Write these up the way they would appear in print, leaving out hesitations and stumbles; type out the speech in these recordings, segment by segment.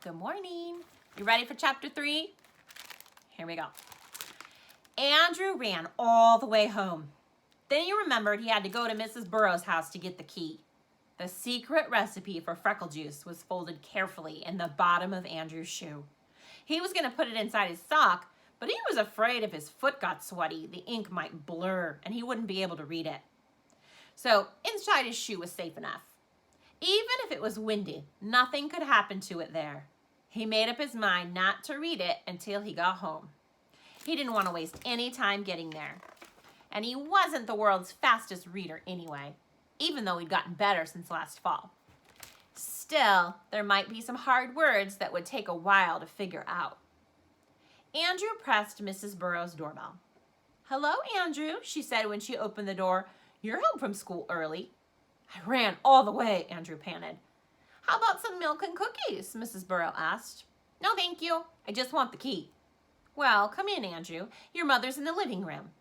Good morning. You ready for chapter 3? Here we go. Andrew ran all the way home. Then he remembered he had to go to Mrs. Burrow's house to get the key. The secret recipe for Freckle juice was folded carefully in the bottom of Andrew's shoe. He was going to put it inside his sock, but he was afraid if his foot got sweaty, the ink might blur and he wouldn't be able to read it. So inside his shoe was safe enough. Even if it was windy, nothing could happen to it there. He made up his mind not to read it until he got home. He didn't want to waste any time getting there. And he wasn't the world's fastest reader anyway, even though he'd gotten better since last fall. Still, there might be some hard words that would take a while to figure out. Andrew pressed Mrs. Burrow's doorbell. "Hello, Andrew," she said when she opened the door. "You're home from school early." "I ran all the way," Andrew panted. "How about some milk and cookies?" Mrs. Burrow asked. "No, thank you. I just want the key." "Well, come in, Andrew. Your mother's in the living room."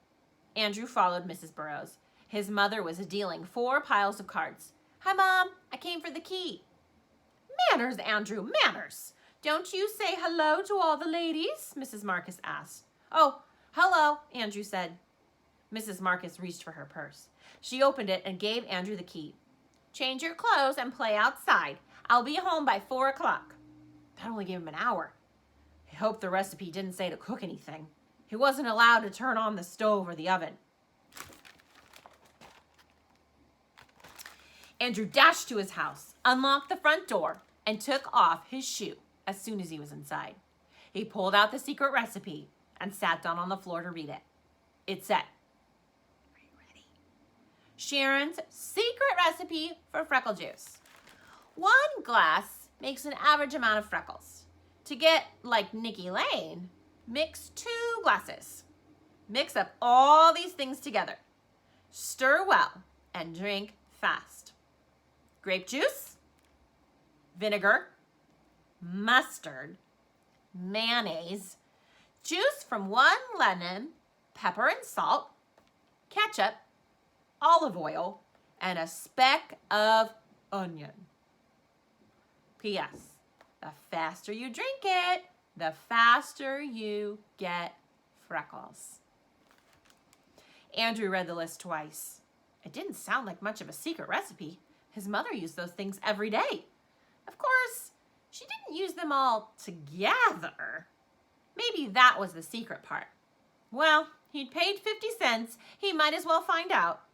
Andrew followed Mrs. Burrow's. His mother was dealing 4 piles of cards. "Hi, Mom. I came for the key." "Manners, Andrew, manners. Don't you say hello to all the ladies?" Mrs. Marcus asked. "Oh, hello," Andrew said. Mrs. Marcus reached for her purse. She opened it and gave Andrew the key. "Change your clothes and play outside. I'll be home by 4 o'clock. That only gave him an hour. He hoped the recipe didn't say to cook anything. He wasn't allowed to turn on the stove or the oven. Andrew dashed to his house, unlocked the front door, and took off his shoe as soon as he was inside. He pulled out the secret recipe and sat down on the floor to read it. It said, "Are you ready? Sharon's secret recipe for freckle juice. 1 glass makes an average amount of freckles. To get like Nikki Lane, mix 2 glasses. Mix up all these things together. Stir well and drink fast. Grape juice, vinegar, mustard, mayonnaise, juice from 1 lemon, pepper and salt, ketchup, olive oil, and a speck of onion. P.S. The faster you drink it, the faster you get freckles." Andrew read the list twice. It didn't sound like much of a secret recipe. His mother used those things every day. Of course, she didn't use them all together. Maybe that was the secret part. Well, he'd paid 50 cents. He might as well find out.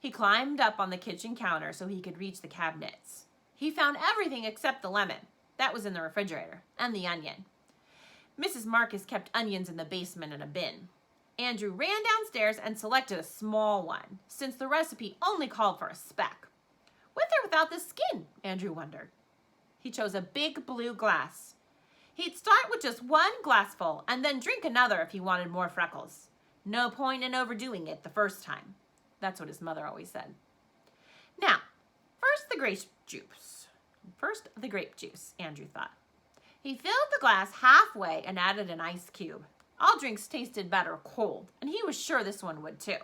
He climbed up on the kitchen counter so he could reach the cabinets. He found everything except the lemon. That was in the refrigerator, and the onion. Mrs. Marcus kept onions in the basement in a bin. Andrew ran downstairs and selected a small one, since the recipe only called for a speck. With or without the skin, Andrew wondered. He chose a big blue glass. He'd start with just 1 glassful and then drink another if he wanted more freckles. No point in overdoing it the first time. That's what his mother always said. Now, first the grape juice, Andrew thought. He filled the glass halfway and added an ice cube. All drinks tasted better cold, and he was sure this one would too.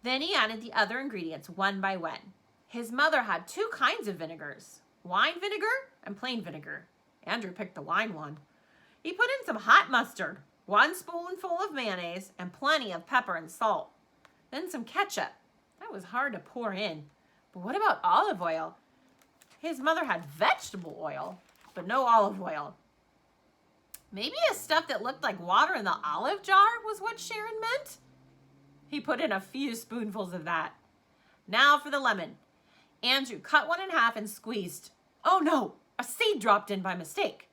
Then he added the other ingredients one by one. His mother had 2 kinds of vinegars, wine vinegar and plain vinegar. Andrew picked the wine one. He put in some hot mustard, 1 spoonful of mayonnaise, and plenty of pepper and salt. Then some ketchup. That was hard to pour in. But what about olive oil? His mother had vegetable oil, but no olive oil. Maybe the stuff that looked like water in the olive jar was what Sharon meant? He put in a few spoonfuls of that. Now for the lemon. Andrew cut one in half and squeezed. Oh no, a seed dropped in by mistake.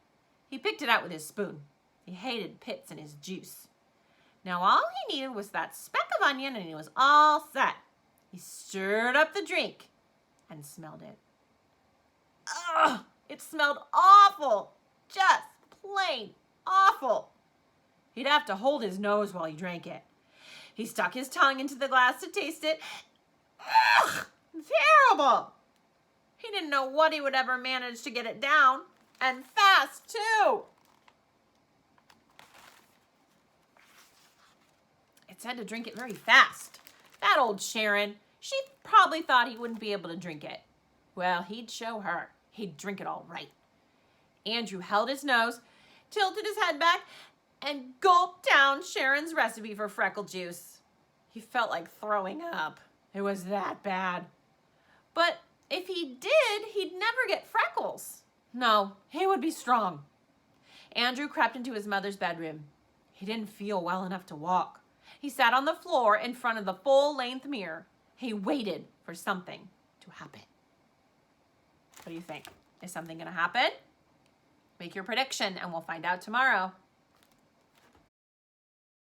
He picked it out with his spoon. He hated pits in his juice. Now all he needed was that speck of onion and he was all set. He stirred up the drink and smelled it. Ugh, it smelled awful. Just plain awful. He'd have to hold his nose while he drank it. He stuck his tongue into the glass to taste it. Ugh, terrible. He didn't know what he would ever manage to get it down. And fast, too. It said to drink it very fast. That old Sharon, she probably thought he wouldn't be able to drink it. Well, he'd show her. He'd drink it all right. Andrew held his nose, tilted his head back, and gulped down Sharon's recipe for Freckle juice. He felt like throwing up. It was that bad. But if he did, he'd never get freckles. No, he would be strong. Andrew crept into his mother's bedroom. He didn't feel well enough to walk. He sat on the floor in front of the full-length mirror. He waited for something to happen. What do you think? Is something going to happen? Make your prediction and we'll find out tomorrow.